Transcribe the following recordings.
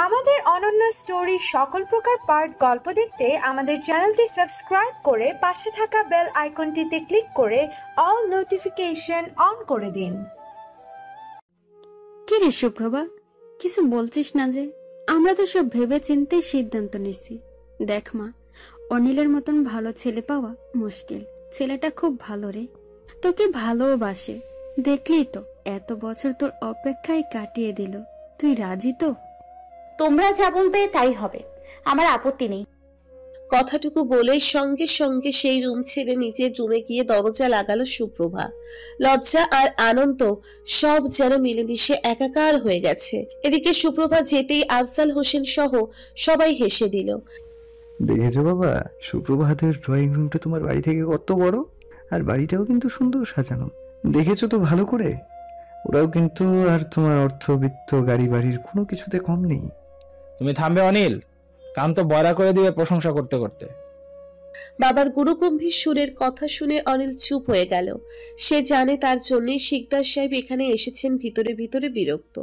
আমাদের অনন্য স্টোরি সকল প্রকার পার্ট গল্প দেখতে আমাদের চ্যানেলটি সাবস্ক্রাইব করে পাশে থাকা বেল আইকনটিতে ক্লিক করে অল নোটিফিকেশন অন করে দিন। কি রে সুপ্রভা, কিছু বলছিস না যে? আমরা তো সব ভেবে চিন্তে সিদ্ধান্ত নিছি। দেখ মা, অনিলের মতন ভালো ছেলে পাওয়া মুশকিল। ছেলেটা খুব ভালো রে, তোকে ভালোবাসে। দেখলি তো, এত বছর তোর অপেক্ষায় কাটিয়ে দিল। তুই রাজি তো? তোমরা যা বলবে তাই হবে, আমার আপত্তি নেই। কথাটুকু বলে সঙ্গে সঙ্গে সেই রুম ছেড়ে নিজের রুমে গিয়ে দরজা লাগালো সুপ্রভা। লজ্জা আর আনন্দ সব যেন মিলেমিশে একাকার হয়ে গেছে। এদিকে সুপ্রভা যেতেই আফজাল হোসেন সহ সবাই হেসে দিল। দেখেছো বাবা, সুপ্রভাতের ড্রয়িং রুমটা তোমার বাড়ি থেকে কত বড়, আর বাড়িটাও কিন্তু সুন্দর সাজানো। দেখেছো তো ভালো করে? ওরাও কিন্তু আর তোমার অর্থবিত্ত গাড়ি বাড়ির কোনো কিছুতে কম নেই। তুমি থামবে অনিল, কান তো বয়রা করে দিবে প্রশংসা করতে করতে। বাবার গুরুগম্ভীর সুরের কথা শুনে অনিল চুপ হয়ে গেল। সে জানে তার জন্যই শিকদার সাহেব এখানে এসেছেন ভিতরে ভিতরে বিরক্ত।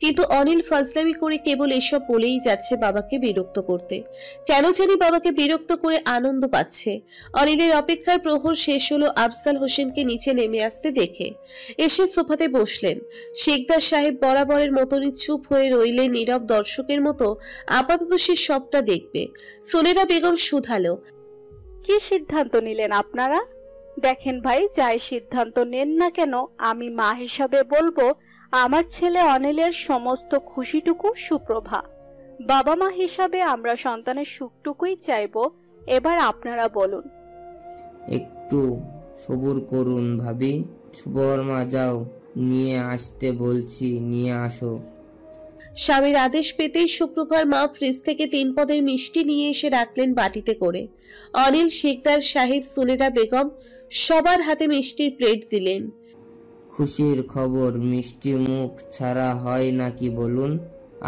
কিন্তু অনিল ফাজলামি করে কেবল এসব বলেই যাচ্ছে বাবাকে বিরক্ত করতে। কেন জানি বাবাকে বিরক্ত করে আনন্দ পাচ্ছে। অনিলের অপেক্ষার প্রহর শেষ হলো আফজাল হোসেনকে নিচে নেমে আসতে দেখে। এসে সোফাতে বসলেন। শিকদার সাহেব বরাবরের মতনই চুপ হয়ে রইলেন, নীরব দর্শকের মতো। আপাতত সে সবটা দেখবে। সোনেরা বেগম শুধালো, কি সিদ্ধান্ত নিলেন আপনারা? দেখেন ভাই, যাই সিদ্ধান্ত নেন না কেন, আমি মা হিসাবে বলবো আমার ছেলে অনিলের সমস্ত খুশিটুকু সুপ্রভা। বাবা মা হিসাবে আমরা সন্তানের সুখটুকুই চাইবো। এবার আপনারা বলুন। একটু সবুর করুন ভাবি। সুবর্মা, যাও, নিয়ে আসতে বলছি, নিয়ে আসো। স্বামীর আদেশ পেতেই সুপ্রভার মা ফ্রিজ থেকে 3 পদের মিষ্টি নিয়ে এসে রাখলেন বাটিতে করে। অনিল, শিকদার সাহেব, সোনেরা বেগম সবার হাতে মিষ্টির প্লেট দিলেন। খুশির খবর মিষ্টি মুখ ছাড়া হয় নাকি বলুন?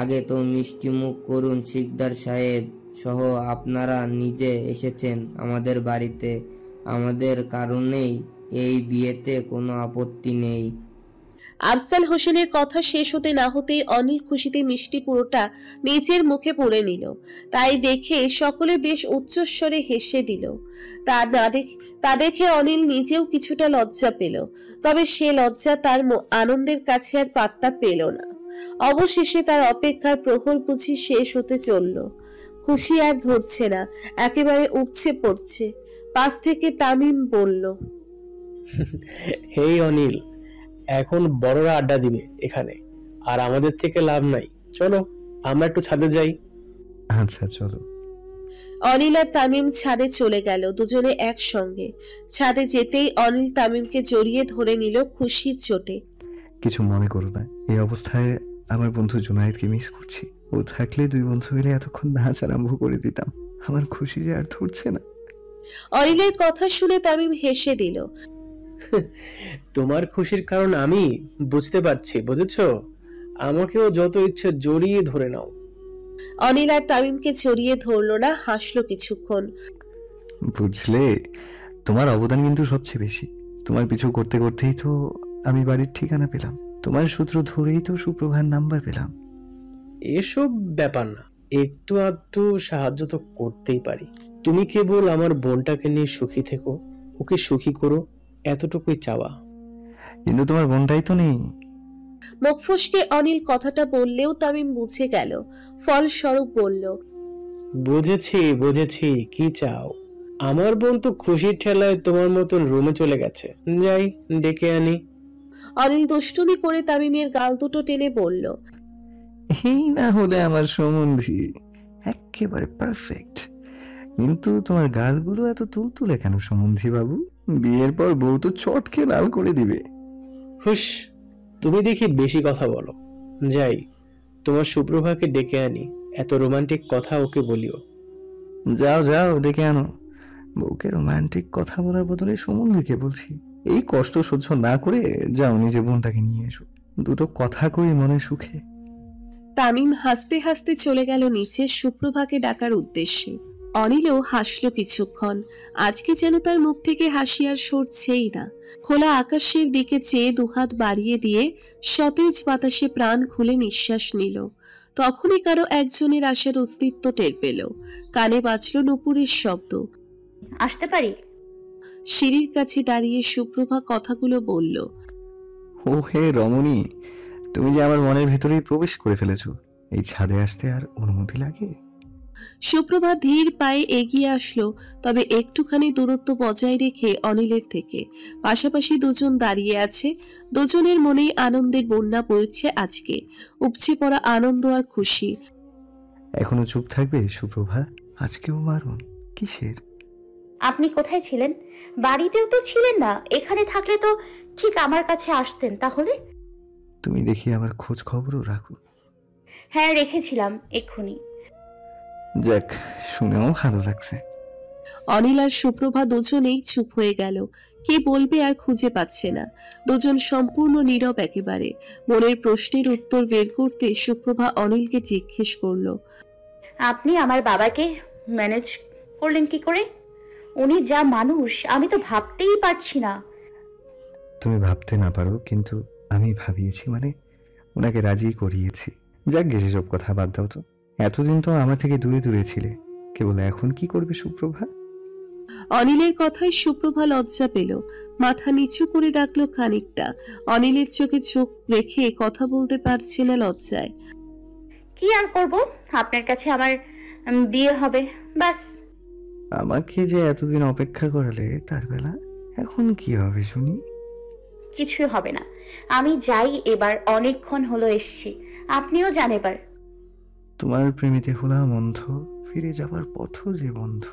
আগে তো মিষ্টি মুখ করুন। শিকদার সাহেব সহ আপনারা নিজে এসেছেন আমাদের বাড়িতে, আমাদের কারণেই এই বিয়েতে কোনো আপত্তি নেই। আফজাল হোসেনের কথা শেষ হতে না হতেই অনিল খুশিতে মিষ্টি পুরোটা নিজের মুখে পুরে নিল। তাই দেখে সকলে বেশ উচ্চস্বরে হেসে দিল। তা দেখে অনিল নিজেও কিছুটা লজ্জা পেল। তবে সে লজ্জা তার আনন্দের কাছে আর পাত্তা পেল না। অবশেষে তার অপেক্ষার প্রহর বুঝি শেষ হতে চলল। খুশি আর ধরছে না, একেবারে উপচে পড়ছে। পাশ থেকে তামিম বলল, হেই অনিল, এখন বড়রা আড্ডা দিবে এখানে, আর আমাদের থেকে লাভ নাই। চলো আমরা একটু ছাদে যাই। আচ্ছা চলো। অনিল আর তামিম ছাদে চলে গেল, দুজনে একসঙ্গে। ছাদে যেতেই অনিল তামিমকে জড়িয়ে ধরে নিল খুশির চোটে। কিছু মনে করো না, এই অবস্থায় আমার বন্ধু জুনায়েদকে মিস করছি। ও থাকলে 2 বন্ধু মিলে এতক্ষণ নাচ আরম্ভ করে দিতাম। আমার খুশি যে আর ধরছে না। অনিলের কথা শুনে তামিম হেসে দিল। তোমার খুশির কারণ আমি বুঝতে পারছি, বুঝেছো? আমাকেও যত ইচ্ছে জড়িয়ে ধরে নাও। অনিল আর তামিমকে জড়িয়ে ধরলো না, হাসলো কিছুক্ষণ। বুঝলে, তোমার অবদান কিন্তু সবচেয়ে বেশি। তোমার পিছু করতে করতেই তো আমি বাড়ির ঠিকানা পেলাম। তোমার সূত্র ধরেই তো সুপ্রভার নাম্বার পেলাম। এসব ব্যাপার না, একটু আধটু সাহায্য তো করতেই পারি। তুমি কেবল আমার বোনটাকে নিয়ে সুখী থেকো, ওকে সুখী করো, এতটুকুই চাওয়া। কিন্তু তোমার বোনটাই তো নেই। মুখ ফসকে অনিল কথাটা বললেও তামিম বুঝে গেল। ফলস্বরূপ বলল, বুঝেছি, কি চাও? আমার বোন তো খুশির ঠেলায় তোমার মতন রুমে চলে গেছে। যাই, ডেকে আনি। অনিল দুষ্টুমি করে তামিমের গাল দুটো টেনে বলল, এই না হলে আমার সম্বন্ধী একেবারে পারফেক্ট। কিন্তু তোমার গালগুলো এত তুলতুলে কেন সম্বন্ধী বাবু? বিয়ের পর বউ তো চটকে লাল করে দিবে। হুশ, তুমি দেখি বেশি কথা বলো। যাই, তোমার সুপ্রভাকে ডেকে আনি, এত রোমান্টিক কথা ওকে বলিও। যাও যাও, ডেকে আনো। বউকে রোমান্টিক কথা বলার বদলে সম্বন্ধীকে বলছি। এই কষ্ট সহ্য না করে যাও, নিজে বোনটাকে নিয়ে এসো, দুটো কথা কই মনে সুখে। তামিম হাসতে হাসতে চলে গেল নিচে সুপ্রভাকে ডাকার উদ্দেশ্যে। অনিলও হাসলো কিছুক্ষণ। আজকে যেন তার মুখ থেকে হাসি আর সরছেই না। খোলা আকাশের দিকে চেয়ে দুহাত বাড়িয়ে দিয়ে সতেজ বাতাসে প্রাণ খুলে নিঃশ্বাস নিল। তখনই কারো একজনের আসার অস্তিত্ব টের পেল। কানে বাজলো নূপুরের শব্দ। আসতে পারি? সিঁড়ির কাছে দাঁড়িয়ে সুপ্রভা কথাগুলো বলল। ও হে রমণী, তুমি যে আমার মনের ভেতরেই প্রবেশ করে ফেলেছো। এই ছাদে আসতে আর অনুমতি লাগে? সুপ্রভা ধীর পায়ে এগিয়ে আসলো, তবে একটুখানি দূরত্ব বজায় রেখে অনিলের থেকে। পাশাপাশি দুজন দাঁড়িয়ে আছে। দুজনের মনেই আনন্দের বন্যা বইছে আজকে। উপচে পড়া আনন্দ আর খুশি। এখনো চুপ থাকবে সুপ্রভা? আজকেও বারণ কিসের? আপনি কোথায় ছিলেন? বাড়িতেও তো ছিলেন না। এখানে থাকলে তো ঠিক আমার কাছে আসতেন। তাহলে তুমি দেখি আমার খোঁজ খবরও রাখো। হ্যাঁ, রেখেছিলাম এক্ষুনি। যাক, শুনেও ভালো লাগছে। অনিল আর সুপ্রভা দুজনেই চুপ হয়ে গেল। কি বলবে আর খুঁজে পাচ্ছে না। দুজন সম্পূর্ণ নীরব একেবারে। মনের প্রশ্নের উত্তর বের করতে সুপ্রভা অনিলকে জিজ্ঞেস করলো, আপনি আমার বাবাকে ম্যানেজ করলেন কি করে? উনি যা মানুষ আমি তো ভাবতেই পারছি না। তুমি ভাবতে না পারো, কিন্তু আমি ভাবিয়েছি, মানে ওনাকে রাজি করিয়েছি। যাক গে, সেসব কথা বাদ দাও তো। এতদিন তো আমার থেকে দূরে দূরে ছিলে, কেবল এখন কি করবে সুপ্রভা? অনিলের কথায় সুপ্রভা লজ্জা পেল। মাথা নিচু করে রাখলো খানিকটা। অনিলের চোখে চোখ রেখে কথা বলতে পারছে না লজ্জায়। কি আর করব, আপনার কাছে আমার বিয়ে হবে, বাস। আমাকে যে এতদিন অপেক্ষা করালে, তার বেলা এখন কি হবে শুনি? কিছুই হবে না। আমি যাই এবার, অনেকক্ষণ হলো এসছি। আপনিও যান এবার। তোমার প্রেমিতে হলাম অন্ধ, ফিরে যাবার পথ যে বন্ধ।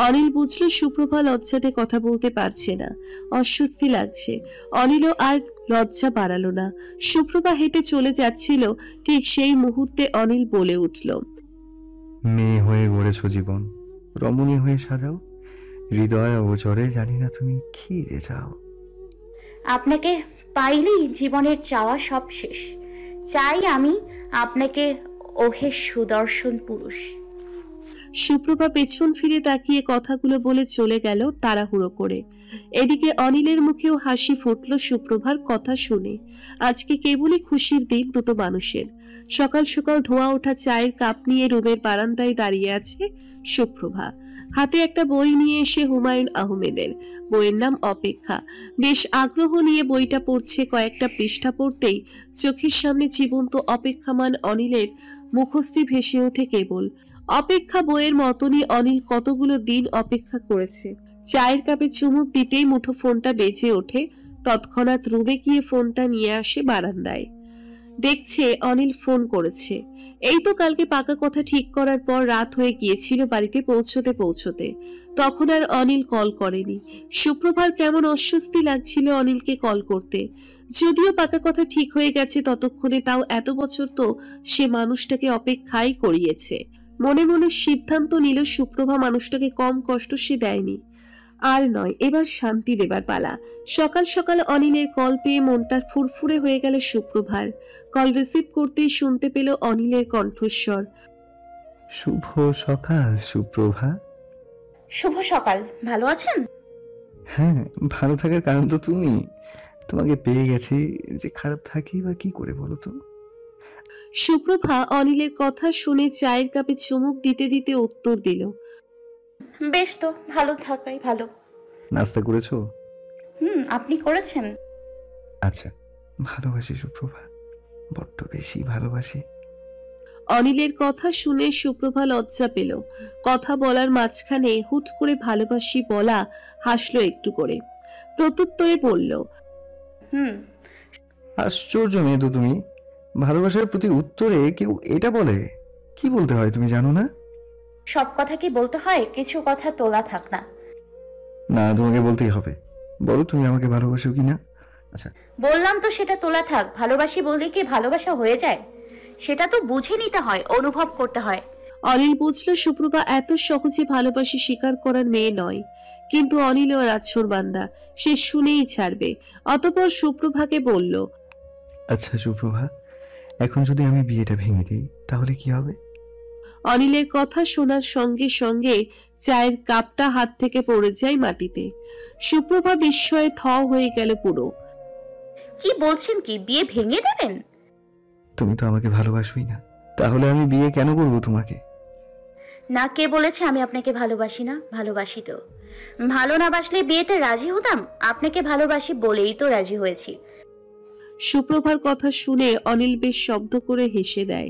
অনিল বুঝলো সুপ্রভা লজ্জাতে কথা বলতে পারছে না, অস্বস্তি লাগছে। অনিলও আর লজ্জা বাড়ালো না। সুপ্রভা হেঁটে চলে যাচ্ছিল, ঠিক সেই মুহূর্তে অনিল বলে উঠল, মেয়ে হয়ে গড়েছ জীবন, রমণী হয়ে সাজাও হৃদয় অগোচরে, জানি না তুমি কি যে চাও। আপনাকে পাইলেই জীবনের চাওয়া সব শেষ। চাই আমি আপনাকে, ওহে সুদর্শন পুরুষ। সুপ্রভা পেছন ফিরে তাকিয়ে কথাগুলো বলে চলে গেল তাড়াহুড়ো করে। এদিকে অনিলের মুখেও হাসি ফুটল সুপ্রভার কথা শুনে। আজকে কেবলই খুশির দিন দুটো মানুষের। সকাল সকাল ধোঁয়া ওঠা চায়ের কাপ নিয়ে রুমের বারান্দায় দাঁড়িয়ে আছে সুপ্রভা। হাতে একটা বই নিয়ে এসে হুমায়ুন আহমেদের। বইয়ের নাম অপেক্ষা। বেশ আগ্রহ নিয়ে বইটা পড়ছে। কয়েকটা পৃষ্ঠা পড়তেই চোখের সামনে জীবন্ত অপেক্ষামান অনিলের মুখশ্রী ভেসে ওঠে কেবল। অপেক্ষা বইয়ের মতনই অনিল কতগুলো দিন অপেক্ষা করেছে। চায়ের কাপে চুমুক দিতেই মুঠো ফোনটা বেজে ওঠে। তৎক্ষণাৎ রুমে গিয়ে ফোনটা নিয়ে আসে বারান্দায়। দেখছে অনিল ফোন করেছে। এই তো কালকে পাকা কথা ঠিক করার পর রাত হয়ে গিয়েছিল বাড়িতে পৌঁছতে পৌঁছতে। তখন আর অনিল কল করেনি। সুপ্রভার কেমন অস্বস্তি লাগছিল অনিলকে কল করতে। যদিও পাকা কথা ঠিক হয়ে গেছে ততক্ষণে, তাও এত বছর তো সে মানুষটাকে অপেক্ষাই করিয়েছে। মনে মনে সিদ্ধান্ত নিল সুপ্রভা মানুষটাকে কম কষ্ট সে দেয়নি। আর নয়, এবার শান্তি দেবার পালা। সকাল সকাল অনিলের কল পেয়ে মনটা ফুরফুরে হয়ে গেল সুপ্রভার। কল রিসিভ করতেই শুনতে পেল অনিলের কণ্ঠস্বর। শুভ সকাল সুপ্রভা। শুভ সকাল, ভালো আছেন? হ্যাঁ, ভালো থাকার কারণ তো তুমি। তোমাকে পেয়ে গেছি, যে খারাপ থাকি বা কি করে বলো তো? সুপ্রভা অনিলের কথা শুনে চায়ের কাপে চুমুক দিতে দিতে উত্তর দিল, বেশ, তো ভালো থাকাই ভালো। নাস্তা করেছো? আপনি করেছেন? আচ্ছা, ভালোবাসি সুপ্রভা, বড্ড বেশি ভালোবাসি। অনিলের কথা শুনে সুপ্রভা লজ্জা পেল। কথা বলার মাঝখানে হুট করে ভালোবাসি বলা হাসলো একটু করে। প্রত্যুত্তরে বলল, আশ্চর্য মেয়ে তো তুমি। ভালোবাসার প্রতি উত্তরে কেউ এটা বলে? কি বলতে হয় তুমি জানো না? সব কথা কি বলতে হয়? কিছু কথা তোলা থাক না। না, তোমাকে বলতেই হবে। বলো তুমি আমাকে ভালোবাসো কিনা। আচ্ছা, বললাম তো সেটা তোলা থাক। ভালোবাসি বললে কি ভালোবাসা হয়ে যায়? সেটা তো বুঝে নিতে হয়, অনুভব করতে হয়। অনিল বুঝলো সুপ্রভা এত সহজে ভালোবাসি স্বীকার করার মেয়ে নয়, কিন্তু অনিল ও রাজছোর বান্দা, সে শুনেই ছাড়বে। অতঃপর সুপ্রভাকে বলল, আচ্ছা সুপ্রভা, এখন যদি আমি বিয়েটা ভেঙে দিই তাহলে কি হবে? অনিলের কথা শোনার সঙ্গে সঙ্গে চায়ের কাপটা হাত থেকে পড়ে যায় মাটিতে। সুপ্রভা বিস্ময়ে থ হয়ে গেল পুরো। কি বলছেন? কি বিয়ে ভেঙে দেবেন? তুমি তো আমাকে ভালোবাসোই না, তাহলে আমি বিয়ে কেন করবো তোমাকে? না, কে বলেছে আমি আপনাকে ভালোবাসি না? ভালোবাসি তো। ভালো না বাসলে বিয়েতে রাজি হতাম? আপনাকে ভালোবাসি বলেই তো রাজি হয়েছি। সুপ্রভার কথা শুনে অনিল বেশ শব্দ করে হেসে দেয়।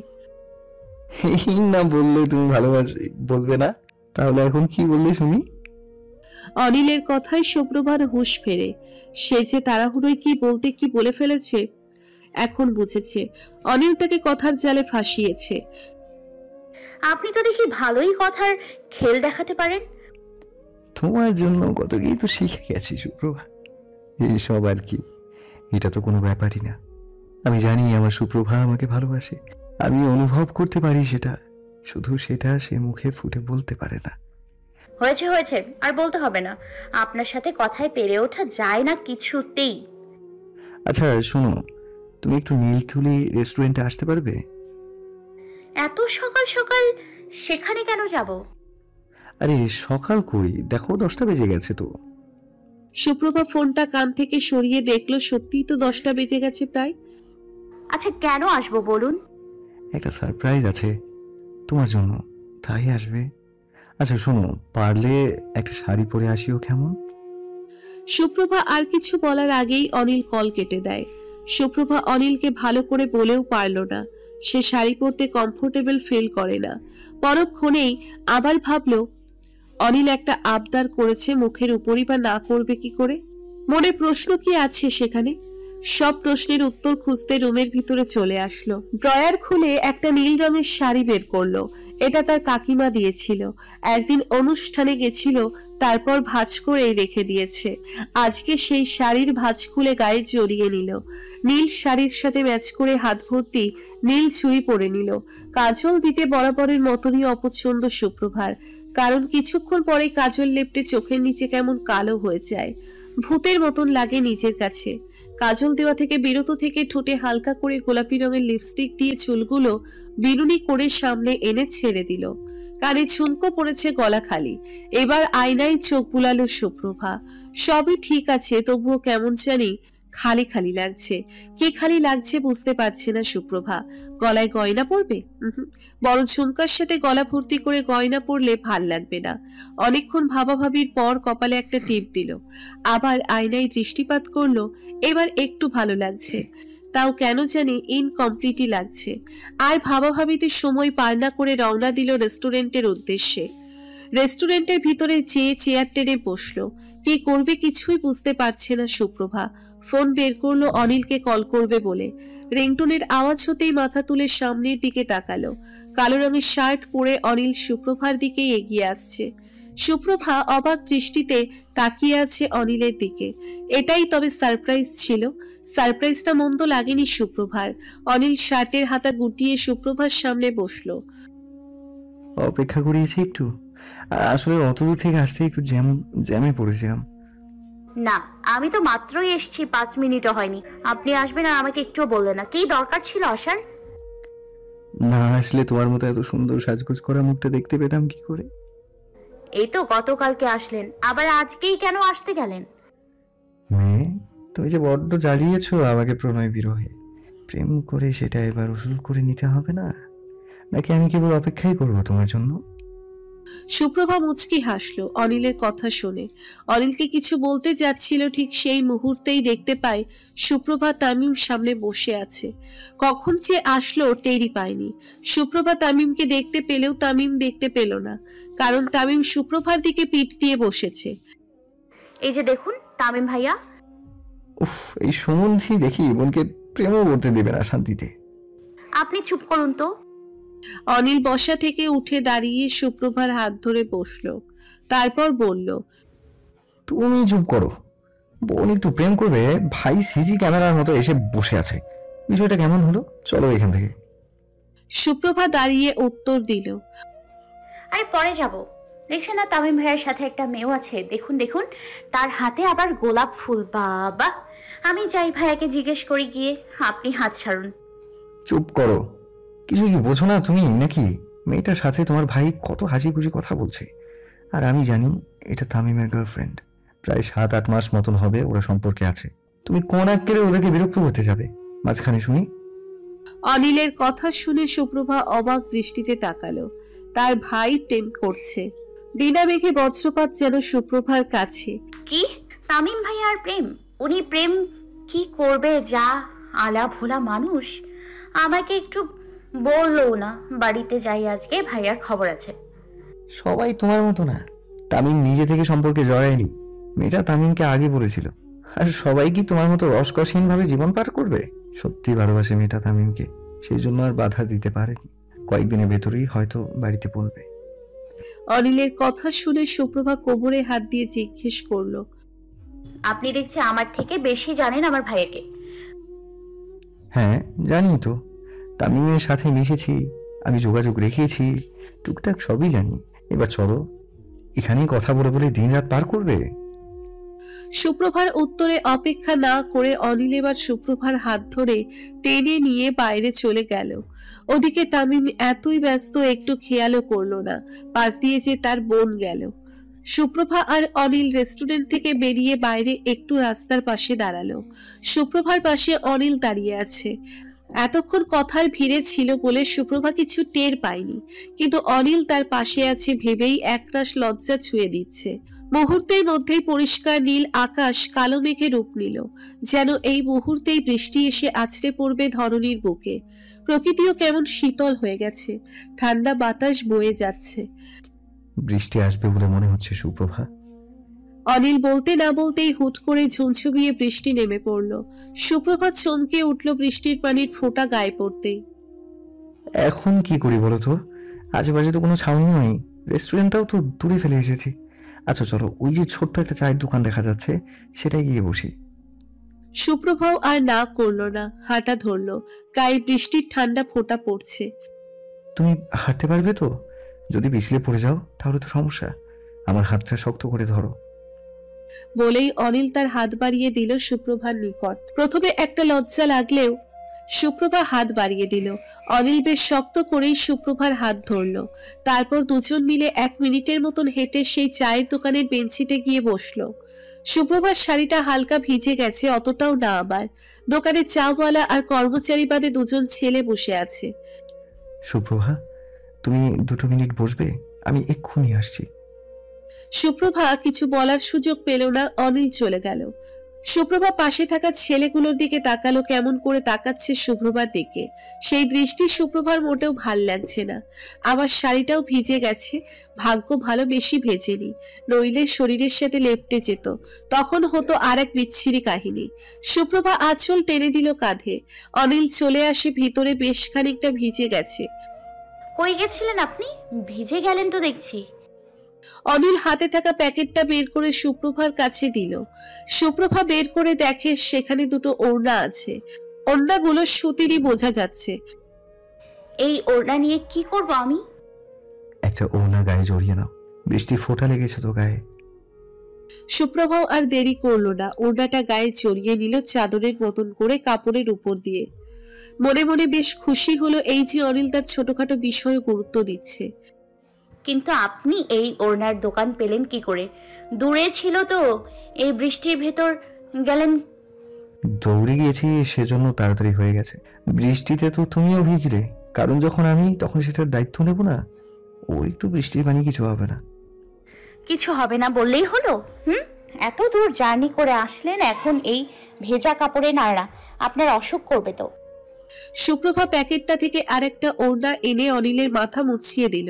এই না বললে তুমি ভালোবাসি বলবে না, তাহলে এখন কি বললে শুনি? অনিলের কথায় সুপ্রভার হুঁশ ফেরে। সে যে তাড়াহুড়োয় কি বলতে কি বলে ফেলেছে এখন বুঝেছে। অনিল তাকে কথার জালে ফাঁসিয়েছে। আপনি তো দেখি ভালোই কথার খেল দেখাতে পারেন। তোমার জন্য কত কি তো শিখে গেছি সুপ্রভা। এইসব আর কি, এটা তো কোনো ব্যাপারই না। আমি জানি আমার সুপ্রভা আমাকে ভালোবাসে, আমি অনুভব করতে পারি সেটা, শুধু সেটা সে মুখে ফুটে বলতে পারে না। হয়েছে হয়েছে, আর বলতে হবে না। আপনার সাথে কথায় পেরে ওঠা যায় না কিছুতেই। আচ্ছা শোনো, তুমি একটু নীলতুলি রেস্টুরেন্টে আসতে পারবে? এত সকাল সকাল সেখানে কেন যাব? আরে সকাল কই, দেখো 10টা বেজে গেছে তো। সুপ্রভা ফোনটা কান থেকে সরিয়ে দেখলো সত্যিই তো 10টা বেজে গেছে প্রায়। আচ্ছা কেন আসবো বলুন? একটা সারপ্রাইজ আছে তোমার জন্য, তাই আসবে। আচ্ছা শোনো, পারলে একটা শাড়ি পরে আসিও কেমন? সুপ্রভা আর কিছু বলার আগেই অনিল কল কেটে দেয়। সুপ্রভা অনিলকে ভালো করে বলেও পারল না সে শাড়ি পরতে কমফোর্টেবল ফিল করে না। পরক্ষণেই আবার ভাবলো অনিল একটা আবদার করেছে, মুখের উপরই বা না করবে কি করে? মনে প্রশ্ন কি আছে সেখানে? সব প্রশ্নের উত্তর খুঁজতে রুমের ভিতরে চলে আসলো। ড্রয়ার খুলে একটা নীল রঙের শাড়ি বের করলো। এটা তার কাকিমা দিয়েছিল, একদিন অনুষ্ঠানে গেছিল, তারপর ভাঁজ করে রেখে দিয়েছে। আজকে সেই শাড়ির ভাঁজ খুলে গায়ে জড়িয়ে নিল। নীল শাড়ির সাথে ম্যাচ করে হাত ভর্তি নীল চুড়ি পরে নিল। কাজল দিতে বরাবরের মতনই অপছন্দ সুপ্রভার, কারণ কিছুক্ষণ পরে কাজল লেপটে চোখের নিচে কেমন কালো হয়ে যায়, ভূতের মতন লাগে নিজের কাছে। কাজল দেওয়া থেকে বিরত থেকে ঠোঁটে হালকা করে গোলাপি রঙের লিপস্টিক দিয়ে চুলগুলো বিনুনি করে সামনে এনে ছেড়ে দিল। কানে ঝুমকো পড়েছে গলা খালি। এবার আয়নায় চোখ বুলালো সুপ্রভা। সবই ঠিক আছে, তবুও কেমন জানি খালি খালি লাগছে। কি খালি লাগছে বুঝতে পারছে না সুপ্রভা। গলায় গয়না পরবে? বড় ঝুমকার সাথে গলা ভর্তি করে গয়না পরলে ভাল লাগবে না। অনেকক্ষণ ভাবাভাবির পর কপালে একটা টিপ দিল, আবার আয়নায় দৃষ্টিপাত করলো। এবার একটু ভালো লাগছে, তাও কেন জানি ইনকমপ্লিটই লাগছে। আর ভাবাভাবিতে সময় পার না করে রওনা দিল রেস্টুরেন্টের উদ্দেশ্যে। রেস্টুরেন্টের ভিতরে যেয়ে চেয়ার টেনে বসলো। কি করবে কিছুই বুঝতে পারছে না সুপ্রভা। ফোন বের করলো অনিলকে কল করবে বলে। রিংটোনের আওয়াজ হতেই মাথা তুলে সামনের দিকে তাকালো। কালো রঙের শার্ট পরে অনিল সুপ্রভার দিকে এগিয়ে আসছে। সুপ্রভা অবাক দৃষ্টিতে তাকিয়ে আছে অনিলের দিকে। এটাই তবে সারপ্রাইজ ছিল। সারপ্রাইজটা মন্দ লাগেনি সুপ্রভার। অনিল শার্টের হাতা গুটিয়ে সুপ্রভার সামনে বসলো। অপেক্ষা করিয়েছি একটু, আসলে অত দূর থেকে আসতে একটু জ্যামে পড়েছিলাম। না, আমি তো মাত্রই এসেছি, 5 মিনিটও হয়নি। আপনি আসবেন আর আমাকে একটুও বললেন না। কি দরকার ছিল আসার? না আসলে তোমার মতো এত সুন্দর সাজগোজ করা মুখটা দেখতে পেতাম কি করে? এই তো গতকালকে আসলেন, আবার আজকেই কেন আসতে গেলেন? মেয়ে, তুমি যে বড্ড জ্বালিয়েছো আমাকে প্রণয় বিরহে। প্রেম করে সেটা এবার উসুল করে নিতে হবে না, নাকি আমি কেবল অপেক্ষাই করবো তোমার জন্য? সুপ্রভা মুচকি হাসলো অনিলের কথা শুনে। অনিলকে কিছু বলতে যাচ্ছিল, ঠিক সেই মুহূর্তেই দেখতে পায় সুপ্রভা তামিম সামনে বসে আছে। কখন যে আসলো টেরই পায়নি। সুপ্রভা তামিমকে দেখতে পেলেও তামিম দেখতে পেল না, কারণ তামিম সুপ্রভার দিকে পিঠ দিয়ে বসেছে। এই যে দেখুন তামিম ভাইয়া। উফ, এই সম্বন্ধী দেখি বোনকে প্রেমও করতে দেবে না শান্তিতে। আপনি চুপ করুন তো। অনিল বসা থেকে উঠে দাঁড়িয়ে সুপ্রভার হাত ধরে বসলো, তারপর বলল, তুমি চুপ করো। বোন একটু প্রেম করবে, ভাই সিসি ক্যামেরার মতো এসে বসে আছে। বিষয়টা কেমন হলো? চলো এখান থেকে। সুপ্রভা দাঁড়িয়ে উত্তর দিল, আরে পরে যাব। দেখছেন না তামিম ভাইয়ের সাথে একটা মেয়েও আছে, দেখুন দেখুন, তার হাতে আবার গোলাপ ফুল। বাবা, আমি যাই ভাইয়াকে জিজ্ঞেস করি গিয়ে। আপনি হাত ছাড়ুন। চুপ করো, কিছু কি বোঝো না তুমি নাকি? মেয়েটার সাথে তোমার ভাই কত হাসি খুশি কথা বলছে, আর আমি জানি এটা তামিমের গার্লফ্রেন্ড। প্রায় 7-8 মাস মতন হবে ওরা সম্পর্কে আছে। তুমি কোন আক্কেলে ওদেরকে বিরক্ত করতে যাবে মাঝখানে শুনি? অনিলের কথা শুনে সুপ্রভা অবাক দৃষ্টিতে তাকালো। তার ভাই প্রেম করছে। দিনা মেঘে বজ্রপাত যেন সুপ্রভার কাছে। কি তামিম ভাই আর প্রেম? উনি প্রেম কি করবে? যা আলা ভোলা মানুষ। আমাকে একটু বললো না বাড়িতে যাই আজকে, ভাইয়ার খবর আছে। সবাই তোমার মতো না, তামিম নিজে থেকে সম্পর্কে জড়ায়নি। মেয়েটা তামিমকে আগে বলেছিল। আর সবাই কি তোমার মতো রসকসহীন ভাবে জীবন পার করবে? সত্যি ভালোবাসে মেয়েটা তামিমকে, সেই জন্য আর বাধা দিতে পারেনি। কয়েকদিনের ভেতরেই হয়তো বাড়িতে বলবে। অনিলের কথা শুনে সুপ্রভা কোমরে হাত দিয়ে জিজ্ঞেস করলো, আপনি দেখছি আমার থেকে বেশি জানেন আমার ভাইয়াকে। হ্যাঁ জানি তো, তামিমের সাথে মিশেছি, আমি যোগাযোগ রেখেছি, টুকটাক সবই জানি। এবার চলো, এখানেই কথা বলে বলে দিন রাত পার করবে? সুপ্রভার উত্তরে অপেক্ষা না করে অনিল এবার সুপ্রভার হাত ধরে টেনে নিয়ে বাইরে চলে গেল। ওদিকে তামিম এতই ব্যস্ত একটু খেয়ালও করলো না পাশ দিয়ে যে তার বোন গেল। সুপ্রভা আর অনিল রেস্টুরেন্ট থেকে বেরিয়ে বাইরে একটু রাস্তার পাশে দাঁড়ালো। সুপ্রভার পাশে অনিল দাঁড়িয়ে আছে। এতক্ষণ কথার ভিড়ে ছিল বলে সুপ্রভা কিছু টের পায়নি, কিন্তু অনিল তার পাশে আছে ভেবেই একরাশ লজ্জা ছুঁয়ে দিচ্ছে। মুহূর্তের মধ্যেই পরিষ্কার নীল আকাশ কালো মেঘে রূপ নিল, যেন এই মুহূর্তেই বৃষ্টি এসে আছড়ে পড়বে ধরণীর বুকে। প্রকৃতিও কেমন শীতল হয়ে গেছে, ঠান্ডা বাতাস বয়ে যাচ্ছে। বৃষ্টি আসবে বলে মনে হচ্ছে সুপ্রভা। অনিল বলতে না বলতেই হুট করে ঝুমঝুমিয়ে বৃষ্টি নেমে পড়ল। সুপ্রভা চমকে উঠল বৃষ্টির পানির ফোঁটা গায়ে পড়তেই। এখন কি করি বলো তো? আশেপাশে তো কোনো ছাউনি নেই, রেস্টুরেন্টটাও তো দূরে ফেলে এসেছি। আচ্ছা চলো, ওই যে ছোট্ট একটা চায়ের দোকান দেখা যাচ্ছে, সেটাই গিয়ে বসি। সুপ্রভাও আর না করলো না, হাঁটা ধরলো। গায়ে বৃষ্টির ঠান্ডা ফোঁটা পড়ছে। তুমি হাঁটতে পারবে তো? যদি পিছলে পড়ে যাও তাহলে তো সমস্যা। আমার হাতটা শক্ত করে ধরো। বলেই অনিল তার হাত বাড়িয়ে দিল সুপ্রভার নিকট। প্রথমে একটা লজ্জা লাগলেও সুপ্রভা হাত বাড়িয়ে দিল। অনিল বেশ শক্ত করেই সুপ্রভার হাত ধরলো। তারপর দুজন মিলে 1 মিনিটের মতন হেঁটে সেই চায়ের দোকানের বেঞ্চিতে গিয়ে বসলো। সুপ্রভার শাড়িটা হালকা ভিজে গেছে, অতটাও না আবার। দোকানে চাওয়ালা আর কর্মচারী বাদে দুজন ছেলে বসে আছে। সুপ্রভা, তুমি 2 মিনিট বসবে? আমি এক্ষুনি আসছি। সুপ্রভা কিছু বলার সুযোগ পেল না, অনিল চলে গেল। সুপ্রভা পাশে থাকা ছেলেগুলোর দিকে তাকালো, কেমন করে তাকাচ্ছে সুপ্রভার দিকে। সেই দৃষ্টি সুপ্রভার মোটেও ভাল লাগছে না। আবার শাড়িটাও ভিজে গেছে, ভাগ্য ভালো বেশি ভেজেনি, নইলে শরীরের সাথে লেপটে যেত, তখন হতো আর এক বিচ্ছিরি কাহিনী। সুপ্রভা আঁচল টেনে দিল কাঁধে। অনিল চলে আসে ভিতরে, বেশ খানিকটা ভিজে গেছে। কই গেছিলেন আপনি? ভিজে গেলেন তো দেখছি। অনিল হাতে থাকা প্যাকেটটা বের করে সুপ্রভার কাছে দিল। সুপ্রভা বের করে দেখে সেখানে 2টো ওড়না আছে। ওড়নাগুলো সুতিরই বোঝা যাচ্ছে। এই ওড়না নিয়ে কি করব আমি? একটা ওড়না গায়ে জড়িয়ে নাও, বৃষ্টি ফোঁটা লেগেছে তো গায়ে। সুপ্রভাও আর দেরি করলো না, ওড়নাটা গায়ে জড়িয়ে নিল চাদরের মতন করে কাপড়ের উপর দিয়ে। মনে মনে বেশ খুশি হলো এই যে অনিল তার ছোটখাটো বিষয়ে গুরুত্ব দিচ্ছে। কিন্তু আপনি এই ওড়নার দোকান পেলেন কি করে? দূরে ছিল তো, এই বৃষ্টির ভেতর গেলেন। দৌড়ে গিয়েছি সেজন্য তাড়াতাড়ি হয়ে গেছে। বৃষ্টিতে তো তুমিও ভিজলে, কারণ যখন আমি, তখন সেটার দায়িত্ব নেব না? ও একটু বৃষ্টির পানি, কিছু হবে না। কিছু হবে না বললেই হলো? এত দূর জার্নি করে আসলেন, এখন এই ভেজা কাপড়ে নাড়া আপনার অসুখ করবে তো। সুপ্রভা প্যাকেটটা থেকে আরেকটা ওড়না এনে অনিলের মাথা মুছিয়ে দিল।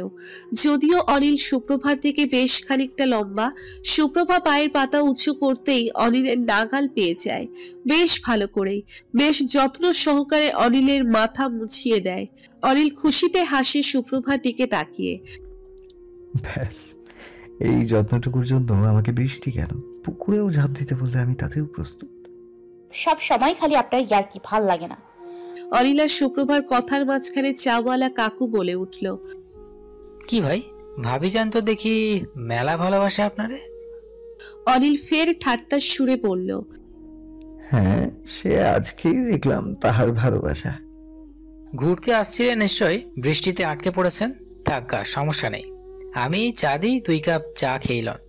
যদিও অনিল সুপ্রভার থেকে বেশ খানিকটা লম্বা, সুপ্রভা পায়ের পাতা উঁচু করতেই অনিলের নাগাল পেয়ে যায়। বেশ ভালো করেই, বেশ যত্ন সহকারে অনিলের মাথা মুছিয়ে দেয়। অনিল খুশিতে হাসে সুপ্রভার দিকে তাকিয়ে। ব্যাস, এই যত্নটুকুর জন্য আমাকে বৃষ্টি কেন, পুকুরেও ঝাঁপ দিতে বললে আমি তাতেও প্রস্তুত। সব সময় খালি আপনার ইয়ার্কি, ভাল লাগে না। অনিল আর সুপ্রভার কথার মাঝখানে চাওয়ালা কাকু বলে উঠল, কি ভাই, ভাবি যান তো দেখি মেলা ভালোবাসে আপনারে। অনিল ফের ঠাট্টার সুরে বলল, হ্যাঁ, সে আজকেই দেখলাম তাহার ভালোবাসা। ঘুরতে আসছিলেন নিশ্চয়, বৃষ্টিতে আটকে পড়েছেন, থাক গা, সমস্যা নেই। আমি চা দিই, 2 কাপ চা খেইলন।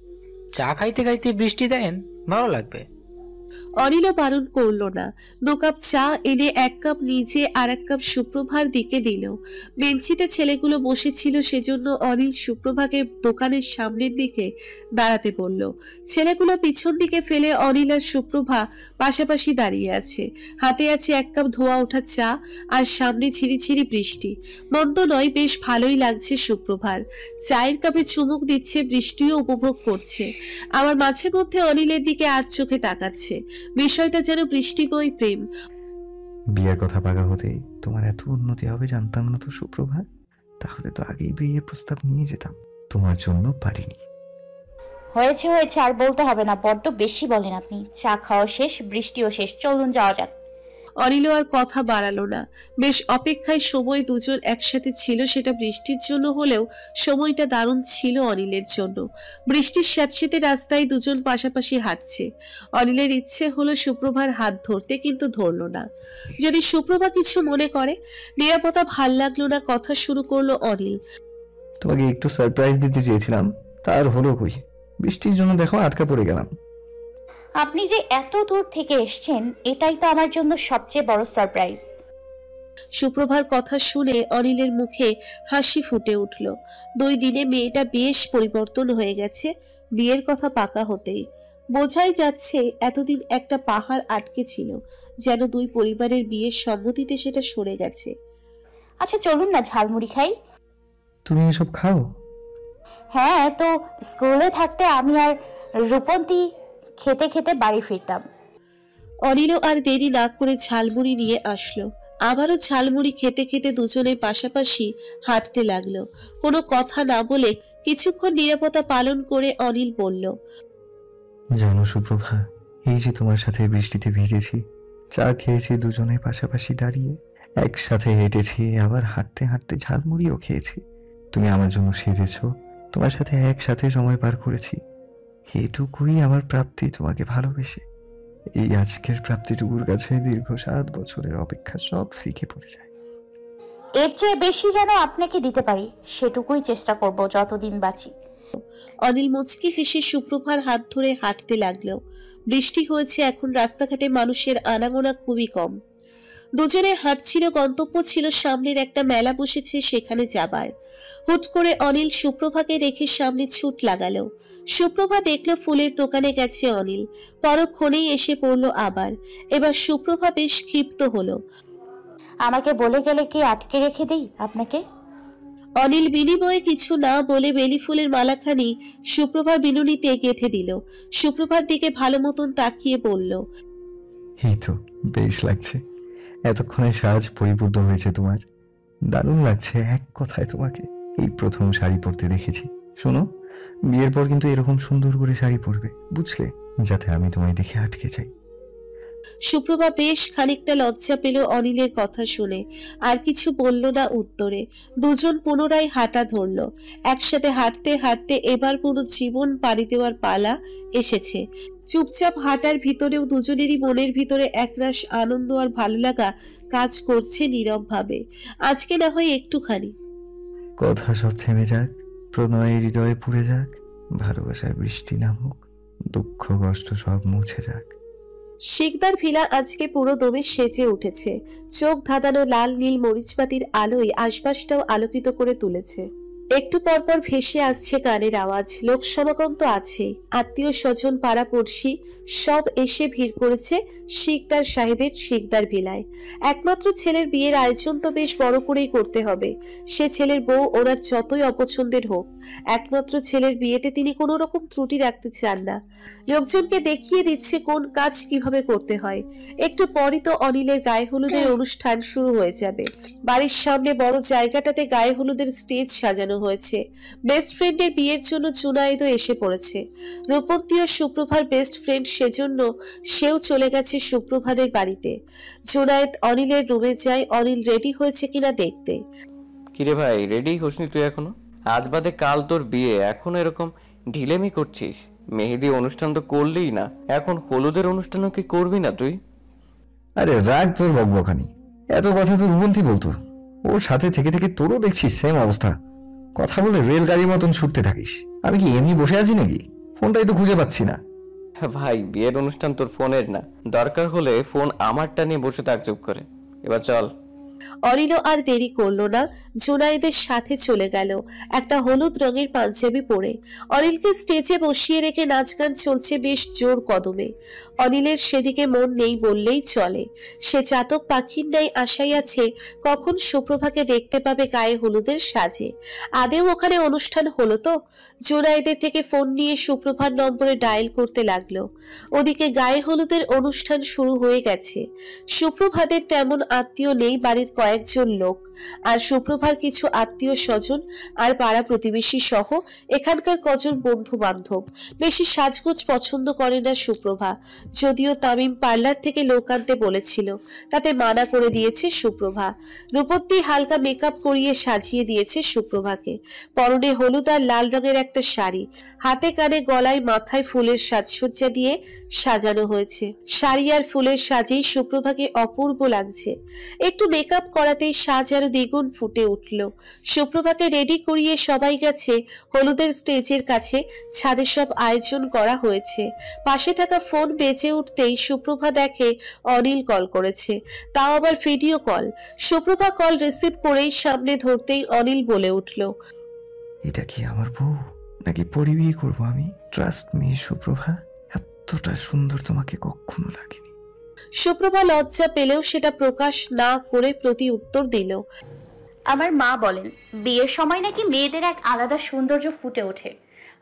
চা খাইতে খাইতে বৃষ্টি দেন, ভালো লাগবে। অনিলও বারণ করলো না। 2 কাপ চা এনে 1 কাপ নিজে আর 1 কাপ সুপ্রভার দিকে দিল। বেঞ্চিতে ছেলেগুলো বসেছিল, সেজন্য অনিল সুপ্রভাকে দোকানের সামনের দিকে দাঁড়াতে বলল। ছেলেগুলো পিছন দিকে ফেলে অনিল আর সুপ্রভা পাশাপাশি দাঁড়িয়ে আছে। হাতে আছে 1 কাপ ধোয়া ওঠা চা, আর সামনে ঝিরিঝিরি বৃষ্টি। মন্দ নয়, বেশ ভালোই লাগছে সুপ্রভার। চায়ের কাপে চুমুক দিচ্ছে, বৃষ্টিও উপভোগ করছে। আবার মাঝে মধ্যে অনিলের দিকে আর চোখে তাকাচ্ছে। বিষয়টা যেন বৃষ্টিময় প্রেম। বিয়ের কথা পাকা হতেই তোমার এত উন্নতি হবে জানতাম না তো সুপ্রভা। তাহলে তো আগেই বিয়ের প্রস্তাব নিয়ে যেতাম, তোমার জন্য পারিনি। হয়েছে হয়েছে, আর বলতে হবে না, বড্ড বেশি বলেন আপনি। চা খাওয়া শেষ, বৃষ্টিও শেষ, চলুন যাওয়া যাক। অনিল আর কথা বাড়ালো না। বেশ অপেক্ষায় সময় দুজন একসাথে ছিল, সেটা বৃষ্টির জন্য হলেও সময়টা দারুণ ছিল অনিলের জন্য। বৃষ্টির স্যাঁতসেঁতে রাস্তায় দুজন পাশাপাশি হাঁটছে। অনিলের ইচ্ছে হলো সুপ্রভার হাত ধরতে, কিন্তু ধরলো না। যদি সুপ্রভা কিছু মনে করে। নিরাপত্তা ভাল লাগলো না, কথা শুরু করলো অনিল। তোমাকে একটু সারপ্রাইজ দিতে চেয়েছিলাম, তার হলো কই। বৃষ্টির জন্য দেখো আটকা পড়ে গেলাম। আপনি যে এত দূর থেকে এসেছেন, এটাই তো আমার জন্য সবচেয়ে বড় সারপ্রাইজ। সুপ্রভার কথা শুনে অনিলের মুখে হাসি ফুটে উঠল। 2 দিনে মেয়েটা বেশ পরিবর্তন হয়ে গেছে, বিয়ের কথা পাকা হতেই। বোঝাই যাচ্ছে এতদিন একটা পাহাড় আটকে ছিল, যেন 2 পরিবারের বিয়ের সম্মতিতে সেটা সরে গেছে। আচ্ছা চলুন না, ঝালমুড়ি খাই। তুমি এসব খাও? হ্যাঁ, তো স্কুলে থাকতে আমি আর রূপন্তী খেতে খেতে বাড়ি ফিরতাম। অনিলও আর দেরি না করে ঝালমুড়ি নিয়ে আসলো। আবারও ঝালমুড়ি খেতে খেতে দুজনে পাশাপাশি হাঁটতে লাগলো। কোনো কথা না বলে কিছুক্ষণ নিরাপত্তা পালন করে অনিল বলল, জানো সুপ্রভা, এই যে তোমার সাথে বৃষ্টিতে ভিজেছি, চা খেয়েছি দুজনে পাশাপাশি দাঁড়িয়ে, একসাথে হেঁটেছি, আবার হাঁটতে হাঁটতে ঝালমুড়িও খেয়েছি। তুমি আমার জন্য সেজেছো, তোমার সাথে একসাথে সময় পার করেছি। এটুকুই আমার প্রাপ্তি তোমাকে ভালোবেসে। এই আজকের প্রাপ্তিটুকুর কাছে দীর্ঘ 7 বছরের অপেক্ষা সব ফিকে পড়ে যায়। এর চেয়ে বেশি যেন আপনাকে দিতে পারি, সেটুকুই চেষ্টা করব যতদিন বাঁচি। অনিল মুচকি হেসে সুপ্রভার হাত ধরে হাঁটতে লাগলো। বৃষ্টি হয়েছে, এখন রাস্তাঘাটে মানুষের আনাগোনা খুবই কম। দুজনে হাঁটছিল, গন্তব্য ছিল সামনের একটা মেলা বসেছে, সেখানে যাবার। হুট করে অনিল সুপ্রভাকে রেখে সামনে ছুট লাগালো। সুপ্রভা দেখলো ফুলের দোকানে গেছে অনিল, পরক্ষণেই এসে পড়লো আবার। এবার সুপ্রভা বেশ ক্ষিপ্ত হলো। আমাকে বলে গেলে কি আটকে রেখে দেই আপনাকে? অনিল বিনিময়ে কিছু না বলে বেলি ফুলের মালাখানি সুপ্রভা বিনুনিতে গেঁথে দিল। সুপ্রভার দিকে ভালো মতন তাকিয়ে বলল, এই তো বেশ লাগছে, এতক্ষণে সাজ পরিপূর্ণ হয়েছে তোমার। দারুণ লাগছে এক কথায় তোমাকে। এই প্রথম শাড়ি পরতে দেখেছি। শোনো, বিয়ের পর কিন্তু এরকম সুন্দর করে শাড়ি পরবে, বুঝলে, যাতে আমি তোমায় দেখে আটকে যাই। সুপ্রভা বেশ খানিকটা লজ্জা পেল অনিলের কথা শুনে, আর কিছু বলল না উত্তরে। দুজন পুনরায় হাঁটা ধরলো। একসাথে হাঁটতে হাঁটতে এবার পুরো জীবন পাড়ি দেওয়ার পালা এসেছে। চুপচাপ হাঁটার ভিতরেও দুজনেরই মনের ভিতরে একরাশ আনন্দ আর ভালো লাগা কাজ করছে নীরব ভাবে। আজকে না হয় একটুখানি। কথা সব থেমে যাক, প্রণয়ে হৃদয়ে পুড়ে যাক, ভালোবাসায় বৃষ্টি নামুক, দুঃখ কষ্ট সব মুছে যাক। শিকদার ভিলা আজকে পুরো দমে সেজে উঠেছে। চোখ ধাঁধানো লাল নীল মরিচবাতির আলোয় আশপাশটাও আলোকিত করে তুলেছে। একটু পরপর ভেসে আসছে গানের আওয়াজ। লোক সমাগম তো আছেই, আত্মীয় স্বজন পাড়া পড়শি সব এসে ভিড় করেছে শিকদার সাহেবের শিকদার ভিলায়। একমাত্র ছেলের বিয়ের আয়োজন তো বেশ বড় করেই করতে হবে। সে ছেলের বউ ওনার যতই অপছন্দের হোক, একমাত্র ছেলের বিয়েতে তিনি কোনো রকম ত্রুটি রাখতে চান না। লোকজনকে দেখিয়ে দিচ্ছে কোন কাজ কিভাবে করতে হয়। একটু পরই তো অনিলের গায়ে হলুদের অনুষ্ঠান শুরু হয়ে যাবে। বাড়ির সামনে বড় জায়গাটাতে গায়ে হলুদের স্টেজ সাজানো হয়েছে। বেস্ট ফ্রেন্ডের বিয়ের জন্য জুনায়েদও এসে পড়েছে। রূপন্তী ও সুপ্রভার বেস্ট ফ্রেন্ড, সেজন্য সেও চলে গেছে সুপ্রভাদের বাড়িতে। জুনায়েদ অনিলের রুমে যায় অনিল রেডি হয়েছে কিনা দেখতে। কিরে ভাই, রেডি হসনি তুই এখনো? আজ বাদে কাল তোর বিয়ে, এখন এরকম ঢিলেমি করছিস? মেহেদি অনুষ্ঠান তো করলেই না, এখন হলুদের অনুষ্ঠানও কি করবি না তুই? আরে রাগ তোর বকবকানি, এত কথা তো রূপন্তী বলতো। ওর সাথে থেকে থেকে তোরও দেখছিস সেম অবস্থা। কথা বলে রেলগাড়ির মতন ছুটতে থাকিস। আমি কি এমনি বসে আছি নাকি? ফোনটাই তো খুঁজে পাচ্ছি না। ভাই বিয়ের অনুষ্ঠান তোর ফোনের না, দরকার হলে ফোন আমারটা নিয়ে বসে থাক চুপ করে। এবার চল। অনিল আর দেরি করলো না, জুনায়েদের সাথে চলে গেল একটা হলুদ রঙের পাঞ্জাবি পরে। অনিলকে স্টেজে বসিয়ে রেখে নাচ গান চলছে বেশ জোর কদমে। অনিলের সেদিকে মন নেই বললেই চলে। সে চাতক পাখির ন্যায় আশাই আছে কখন সুপ্রভাকে দেখতে পাবে গায়ে হলুদের সাজে। আদেও ওখানে অনুষ্ঠান হলো তো? জুনায়েদের থেকে ফোন নিয়ে সুপ্রভার নম্বরে ডায়াল করতে লাগলো। ওদিকে গায়ে হলুদের অনুষ্ঠান শুরু হয়ে গেছে। সুপ্রভাদের তেমন আত্মীয় নেই, বাড়ির কয়েকজন লোক আর সুপ্রভার কিছু আত্মীয় স্বজন আর পাড়া প্রতিবেশী সহ এখানকার কজন বন্ধু বান্ধব। বেশি সাজগোজ পছন্দ করে না সুপ্রভা, যদিও তামিম পার্লার থেকে লোক আনতে বলেছিল, তাতে মানা করে দিয়েছে সুপ্রভা। রূপত্তি হালকা মেকআপ করিয়ে সাজিয়ে দিয়েছে সুপ্রভাকে। পরনে হলুদ আর লাল রঙের একটা শাড়ি, হাতে কানে গলায় মাথায় ফুলের সাজসজ্জা দিয়ে সাজানো হয়েছে। শাড়ি আর ফুলের সাজেই সুপ্রভাকে অপূর্ব লাগছে। একটু মেকআপ করাতেই সাজ আরো দ্বিগুণ ফুটে উঠল। সুপ্রভাকে রেডি করিয়ে সবাই গেছে হলুদের স্টেজের কাছে। ছাদে সব আয়োজন করা হয়েছে। পাশে থাকা ফোন বেজে উঠতেই সুপ্রভা দেখে অনিল কল করেছে, তাও আবার video call. Suprabha call receive করেই সামনে ধরতেই অনিল বলে উঠল, এটা কি আমার বউ নাকি পরি বিয়ে করবো আমি? ট্রাস্ট মি সুপ্রভা, এতটা সুন্দর তোমাকে কখনো লাগেনি। সুপ্রভা লজ্জা পেলেও সেটা প্রকাশ না করে প্রতি উত্তর দিল, আমার মা বলেন বিয়ের সময় নাকি মেয়েদের এক আলাদা সৌন্দর্য ফুটে ওঠে,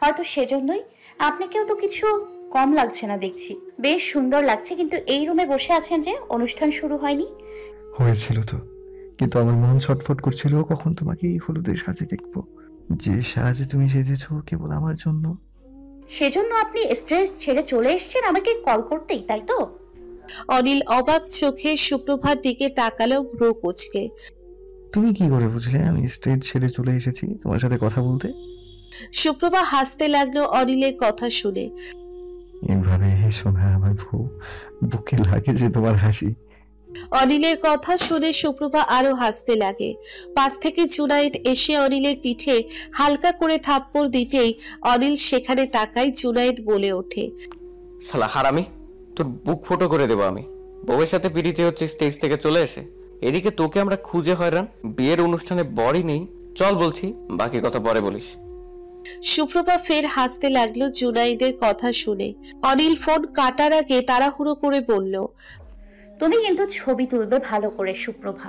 হয়তো সেজন্যই। আপনাকেও তো কিছু কম লাগছে না দেখছি, বেশ সুন্দর লাগছে। কিন্তু এই রুমে বসে আছেন যে, অনুষ্ঠান শুরু হয়নি? হয়েছিল তো, কিন্তু আমার মন ছটফট করছিল কখন তোমাকে এই হলুদের সাজে দেখবো। যে সাজে তুমি সেজেছো কেবল আমার জন্য। সেজন্য আপনি স্ট্রেস ছেড়ে চলে এসেছেন আমাকে কল করতেই, তাই তো? অনিল অবাক চোখে সুপ্রভার দিকে তাকালো ভ্রু কুঁচকে। তুমি কি করে বুঝলে আমি স্টেজ ছেড়ে চলে এসেছি তোমার সাথে কথা বলতে? সুপ্রভা হাসতে লাগলো অনিলের কথা শুনে। এভাবে হেসো না আমার বউ, বুকে লাগে যে তোমার হাসি। অনিলের কথা শুনে সুপ্রভা আরো হাসতে লাগে। পাশ থেকে জুনায়েদ এসে অনিলের পিঠে হালকা করে থাপ্পড় দিতেই অনিল সেখানে তাকায়। জুনায়েদ বলে ওঠে, শালা হারামি, তোর বুক ফুটো করে দেবো আমি। বউয়ের সাথে পিড়িতে হচ্ছে স্টেজ থেকে চলে এসে, এদিকে তোকে আমরা খুঁজে হয়রান। বিয়ের অনুষ্ঠানে বরই নেই, চল বলছি, বাকি কথা পরে বলিস। সুপ্রভা ফের হাসতে লাগলো জুনায়েদের কথা শুনে। অনিল ফোন কাটার আগে তাড়াহুড়ো করে বলল, তুমি কিন্তু ছবি তুলবে ভালো করে সুপ্রভা।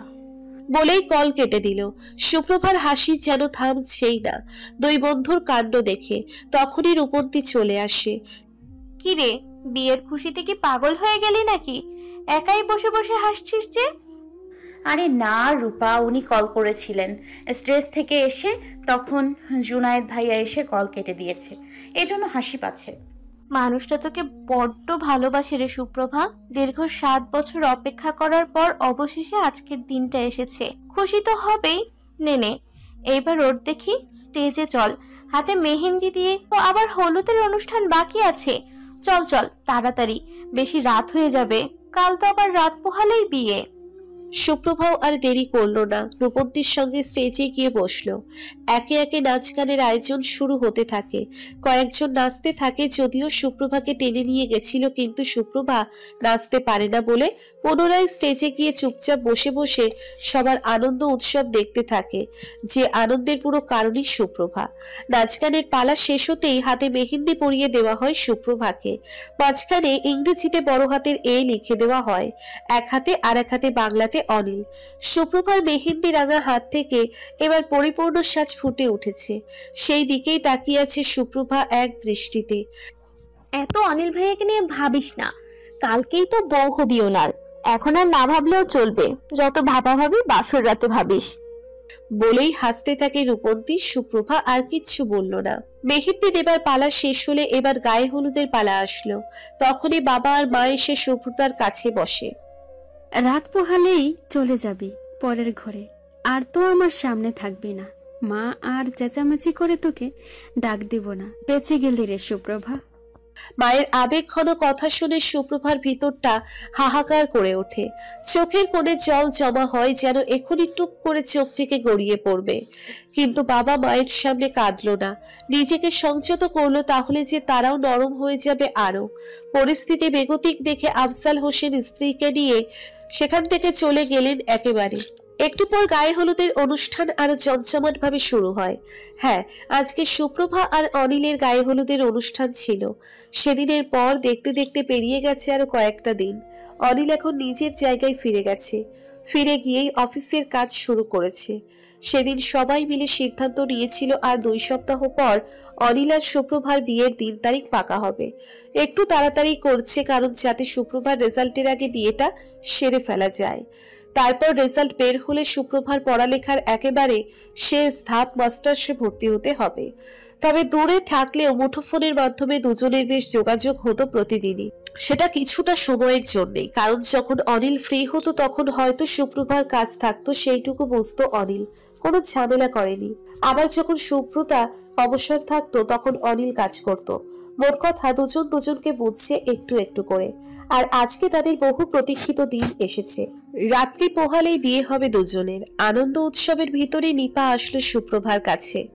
বলেই কল কেটে দিল। সুপ্রভার হাসি যেন থামছেই না দুই বন্ধুর কাণ্ড দেখে। তখনই রূপন্তী চলে আসে। কি রে, বিয়ের খুশিতে কি পাগল হয়ে গেলি নাকি? একাই বসে বসে হাসছিস যে? আরে না রূপা, উনি কল করেছিলেন স্ট্রেস থেকে এসে, তখন জুনায়েদ ভাইয়া এসে কল কেটে দিয়েছে, এজন্য হাসি পাচ্ছে। মানুষটা তোকে বড্ড ভালোবাসে রে সুপ্রভা। দীর্ঘ 7 বছর অপেক্ষা করার পর অবশেষে আজকের দিনটা এসেছে। খুশি তো হবেই। নে নে, এইবার ওর দেখি স্টেজে চল, হাতে মেহেন্দি দিয়ে। তো আবার হলুদের অনুষ্ঠান বাকি আছে। চল চল তাড়াতাড়ি, বেশি রাত হয়ে যাবে, কাল তো আবার রাত পোহালেই বিয়ে। সুপ্রভাও আর দেরি করলো না, রূপন্তীর সঙ্গে স্টেজে গিয়ে বসলো। একে একে নাচ গানের আয়োজন শুরু হতে থাকে। কয়েকজন নাচতে থাকে, যদিও সুপ্রভাকে টেনে নিয়ে গেছিল, কিন্তু সুপ্রভা নাচতে পারে না বলে পুনরায় স্টেজে গিয়ে চুপচাপ বসে বসে সবার আনন্দ উৎসব দেখতে থাকে, যে আনন্দের পুরো কারণই সুপ্রভা। নাচ গানের পালা শেষ হতেই হাতে মেহেন্দি পরিয়ে দেওয়া হয় সুপ্রভাকে। মাঝখানে ইংরেজিতে বড় হাতের এ লিখে দেওয়া হয়, এক হাতে আর এক হাতে বাংলাতে অনিল। সুপ্রভার মেহেন্দি রাঙা হাত থেকে এবার পরিপূর্ণ সাজ ফুটে উঠেছে। সেই দিকেই তাকিয়ে আছে সুপ্রভা এক দৃষ্টিতে। এত অনিল ভাইয়াকে নিয়ে ভাবিস না, কালকেই তো বউ হবি ওনার। এখন আর না ভাবলেও চলবে, যত ভাবা ভাবি বাসর রাতে ভাবিস। বলেই হাসতে থাকে রূপন্তী। সুপ্রভা আর কিচ্ছু বলল না। মেহেন্দি দেবার পালা শেষ হলে এবার গায়ে হলুদের পালা আসলো। তখনই বাবা আর মা এসে সুপ্রভার কাছে বসে। রাত পোহালেই চলে যাবি পরের ঘরে, আর তো আমার সামনে থাকবি না। মা আর চেঁচামেচি করে তোকে ডাক দিব না। বেঁচে গেলি রে সুপ্রভা। মায়ের আবেগঘন কথা শুনে সুপ্রভার ভিতরটা হাহাকার করে ওঠে। চোখের কোণে জল জমা হয়, যেন এখনই টুপ করে চোখ থেকে গড়িয়ে পড়বে। কিন্তু বাবা মায়ের সামনে কাঁদলো না, নিজেকে সংযত করলো, তাহলে যে তারাও নরম হয়ে যাবে আরো। পরিস্থিতি বেগতিক দেখে আফজাল হোসেন স্ত্রীকে নিয়ে সেখান থেকে চলে গেলেন একেবারে। একটু পর গায়ে হলুদের অনুষ্ঠান আরো জমজমাট ভাবে শুরু হয়। হ্যাঁ, আজকে সুপ্রভা আর অনিলের গায়ে হলুদের অনুষ্ঠান ছিল। সেদিনের পর দেখতে দেখতে পেরিয়ে গেছে আরো কয়েকটা দিন। অনিল এখন নিজের জায়গায় ফিরে গেছে, ফিরে গিয়েই অফিসের কাজ শুরু করেছে। সেদিন সবাই মিলে সিদ্ধান্ত নিয়েছিল আর 2 সপ্তাহ পর অনিল আর সুপ্রভার বিয়ের দিন তারিখ পাকা হবে। একটু তাড়াতাড়ি করছে, কারণ যাতে সুপ্রভার রেজাল্টের আগে বিয়েটা সেরে ফেলা যায়। তারপর রেজাল্ট বের হলে সুপ্রভার পড়ালেখার একেবারে শেষ ধাপ মাস্টার্সে ভর্তি হতে হবে। তবে দূরে থাকলেও মুঠোফোনের মাধ্যমে দুজনের বেশ যোগাযোগ হতো প্রতিদিনই। সেটা কিছুটা সময়ের জন্যই, কারণ যখন অনিল ফ্রি হতো তখন হয়তো সুপ্রভার কাজ থাকতো, সেইটুকু বুঝতো অনিল, কোনো ঝামেলা করেনি। আবার যখন সুপ্রতা অবসর থাকতো তখন অনিল কাজ করত। মোট কথা দুজন দুজনকে বুঝছে একটু একটু করে। আর আজকে তাদের বহু প্রতীক্ষিত দিন এসেছে। রাত্রি পোহালেই বিয়ে হবে দুজনের। আনন্দ উৎসবের ভিতরে নিপা আসলো সুপ্রভার কাছে।